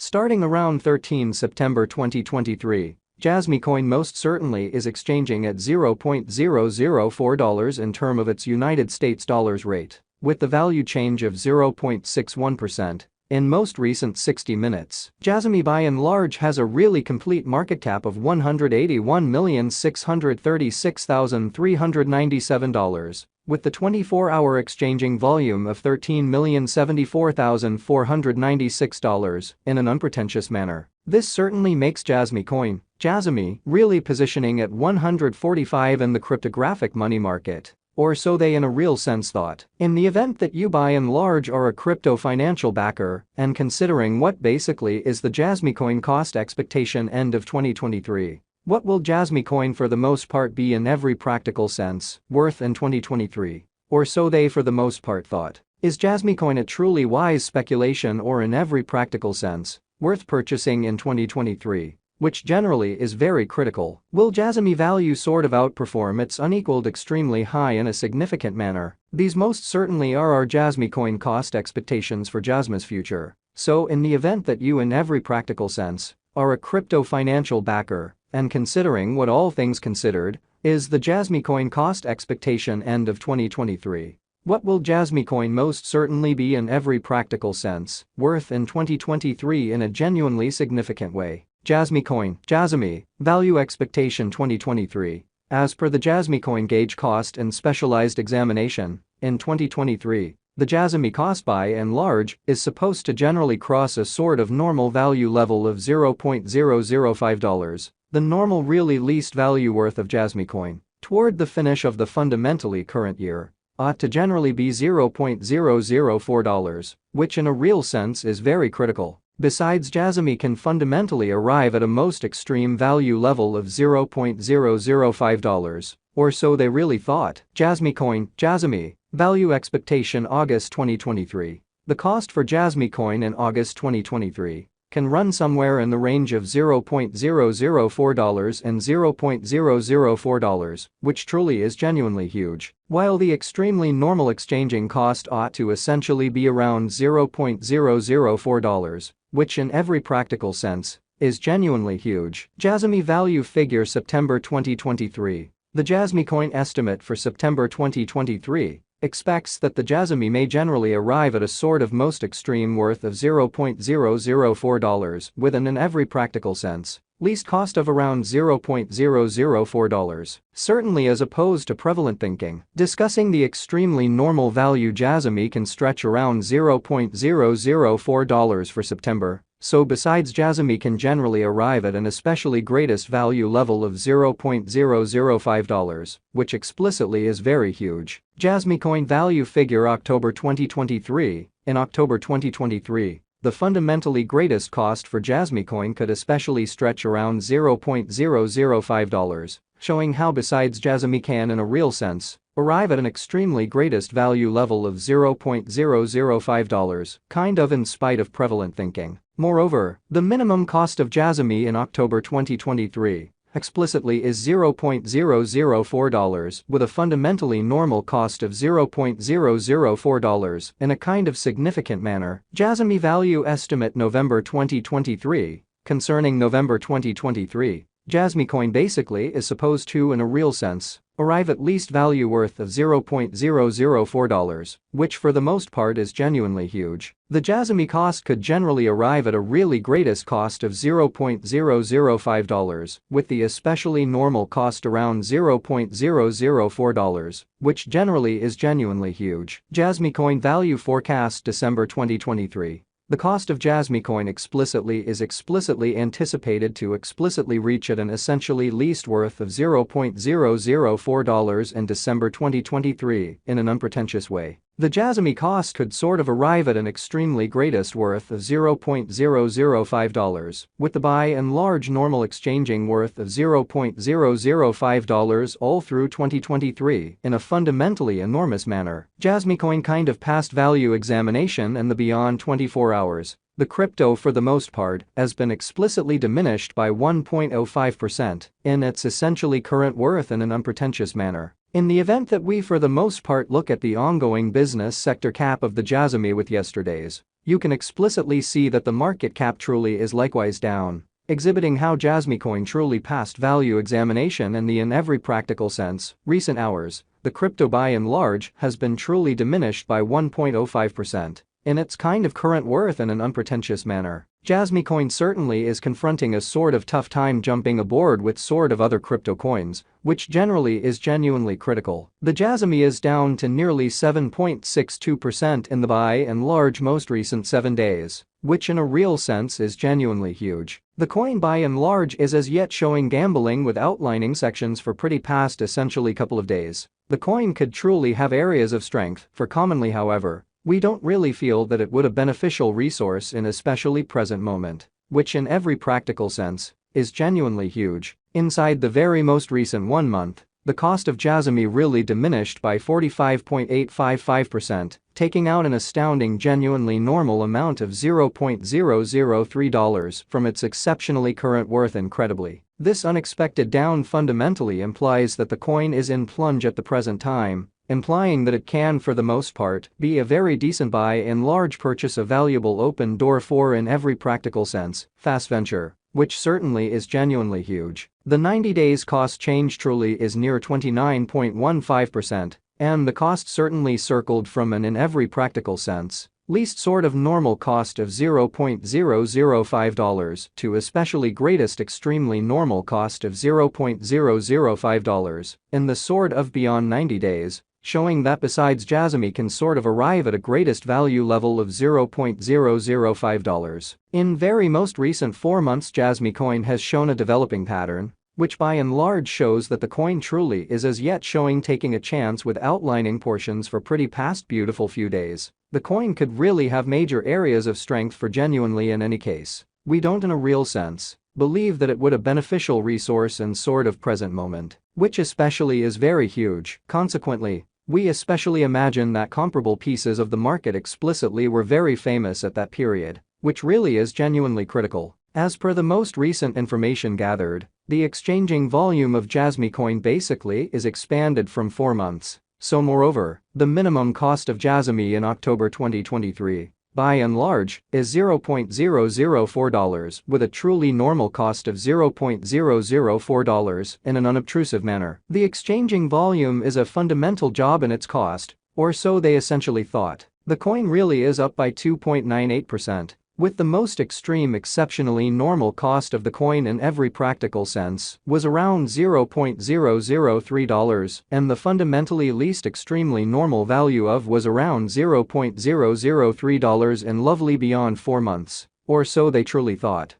Starting around 13 September 2023, Jasmy coin most certainly is exchanging at $0.004 in term of its United States dollars rate, with the value change of 0.61%. In most recent 60 minutes, Jasmy by and large has a really complete market cap of $181,636,397, with the 24-hour exchanging volume of $13,074,496 in an unpretentious manner. This certainly makes Jasmy coin, Jasmy, really positioning at 145 in the cryptographic money market. Or so they in a real sense thought. In the event that you by and large are a crypto financial backer, and considering what basically is the Jasmy coin cost expectation end of 2023, what will Jasmy coin for the most part be in every practical sense worth in 2023? Or so they for the most part thought. Is Jasmy coin a truly wise speculation or in every practical sense worth purchasing in 2023? Which generally is very critical. Will Jasmy value sort of outperform its unequaled extremely high in a significant manner? These most certainly are our Jasmy coin cost expectations for Jasmy's future. So in the event that you in every practical sense are a crypto financial backer, and considering what all things considered is the Jasmy coin cost expectation end of 2023. What will Jasmy coin most certainly be in every practical sense worth in 2023 in a genuinely significant way? Jasmy coin, Jasmy, value expectation 2023. As per the Jasmy coin gauge cost and specialized examination, in 2023, the Jasmy cost by and large is supposed to generally cross a sort of normal value level of $0.005, the normal really least value worth of Jasmy coin, toward the finish of the fundamentally current year, ought to generally be $0.004, which in a real sense is very critical. Besides, Jasmy can fundamentally arrive at a most extreme value level of $0.005, or so they really thought. Jasmy coin, Jasmy, value expectation August 2023. The cost for Jasmy coin in August 2023 can run somewhere in the range of $0.004 and $0.004, which truly is genuinely huge, while the extremely normal exchanging cost ought to essentially be around $0.004, which in every practical sense is genuinely huge. Jasmy value figure September 2023. The Jasmy coin estimate for September 2023 expects that the Jasmy may generally arrive at a sort of most extreme worth of $0.004 within in every practical sense, least cost of around $0.004. Certainly as opposed to prevalent thinking, discussing the extremely normal value Jasmy can stretch around $0.004 for September. So besides Jasmy can generally arrive at an especially greatest value level of $0.005, which explicitly is very huge. Jasmy coin value figure October 2023. In October 2023, the fundamentally greatest cost for Jasmy coin could especially stretch around $0.005, showing how besides Jasmy can in a real sense arrive at an extremely greatest value level of $0.005, kind of in spite of prevalent thinking. Moreover, the minimum cost of Jasmy in October 2023 explicitly is $0.004 with a fundamentally normal cost of $0.004 in a kind of significant manner. Jasmy value estimate November 2023. Concerning November 2023, Jasmy coin basically is supposed to in a real sense arrive at least value worth of $0.004, which for the most part is genuinely huge. The Jasmy cost could generally arrive at a really greatest cost of $0.005, with the especially normal cost around $0.004, which generally is genuinely huge. Jasmy coin value forecast December 2023. The cost of Jasmy coin is explicitly anticipated to explicitly reach at an essentially least worth of $0.004 in December 2023 in an unpretentious way. The Jasmy cost could sort of arrive at an extremely greatest worth of $0.005, with the by and large normal exchanging worth of $0.005 all through 2023 in a fundamentally enormous manner. Jasmy coin kind of past value examination and the beyond 24 hours. The crypto for the most part has been explicitly diminished by 1.05% in its essentially current worth in an unpretentious manner. In the event that we for the most part look at the ongoing business sector cap of the Jasmy with yesterday's you can explicitly see that the market cap truly is likewise down, exhibiting how Jasmy coin truly passed value examination in every practical sense. Recent hours, the crypto by and large has been truly diminished by 1.05% in its kind of current worth in an unpretentious manner. Jasmy coin certainly is confronting a sort of tough time jumping aboard with sort of other crypto coins, which generally is genuinely critical. The Jasmy is down to nearly 7.62% in the by and large most recent 7 days, which in a real sense is genuinely huge. The coin by and large is as yet showing gambling with outlining sections for pretty past essentially couple of days. The coin could truly have areas of strength, for commonly however, we don't really feel that it would a beneficial resource in especially present moment, which in every practical sense, is genuinely huge. Inside the very most recent 1 month, the cost of Jasmy really diminished by 45.855%, taking out an astounding genuinely normal amount of $0.003 from its exceptionally current worth. Incredibly, this unexpected down fundamentally implies that the coin is in plunge at the present time, implying that it can for the most part be a very decent buy and large purchase, a valuable open door for in every practical sense, fast venture, which certainly is genuinely huge. The 90 days cost change truly is near 29.15%, and the cost certainly circled from an in every practical sense least sort of normal cost of $0.005 to especially greatest extremely normal cost of $0.005 in the sort of beyond 90 days, showing that besides Jasmy can sort of arrive at a greatest value level of $0.005. In very most recent 4 months, Jasmy coin has shown a developing pattern, which by and large shows that the coin truly is as yet showing taking a chance with outlining portions for pretty past beautiful few days. The coin could really have major areas of strength for genuinely in any case. We don't in a real sense believe that it would a beneficial resource in sort of present moment, which especially is very huge. Consequently, we especially imagine that comparable pieces of the market explicitly were very famous at that period, which really is genuinely critical. As per the most recent information gathered, the exchanging volume of Jasmy coin basically is expanded from 4 months. So moreover, the minimum cost of Jasmy in October 2023, by and large, is $0.004 with a truly normal cost of $0.004 in an unobtrusive manner. The exchanging volume is a fundamental job in its cost, or so they essentially thought. The coin really is up by 2.98%. With the most extreme exceptionally normal cost of the coin in every practical sense was around $0.003 and the fundamentally least extremely normal value of was around $0.003 in lovely beyond 4 months, or so they truly thought.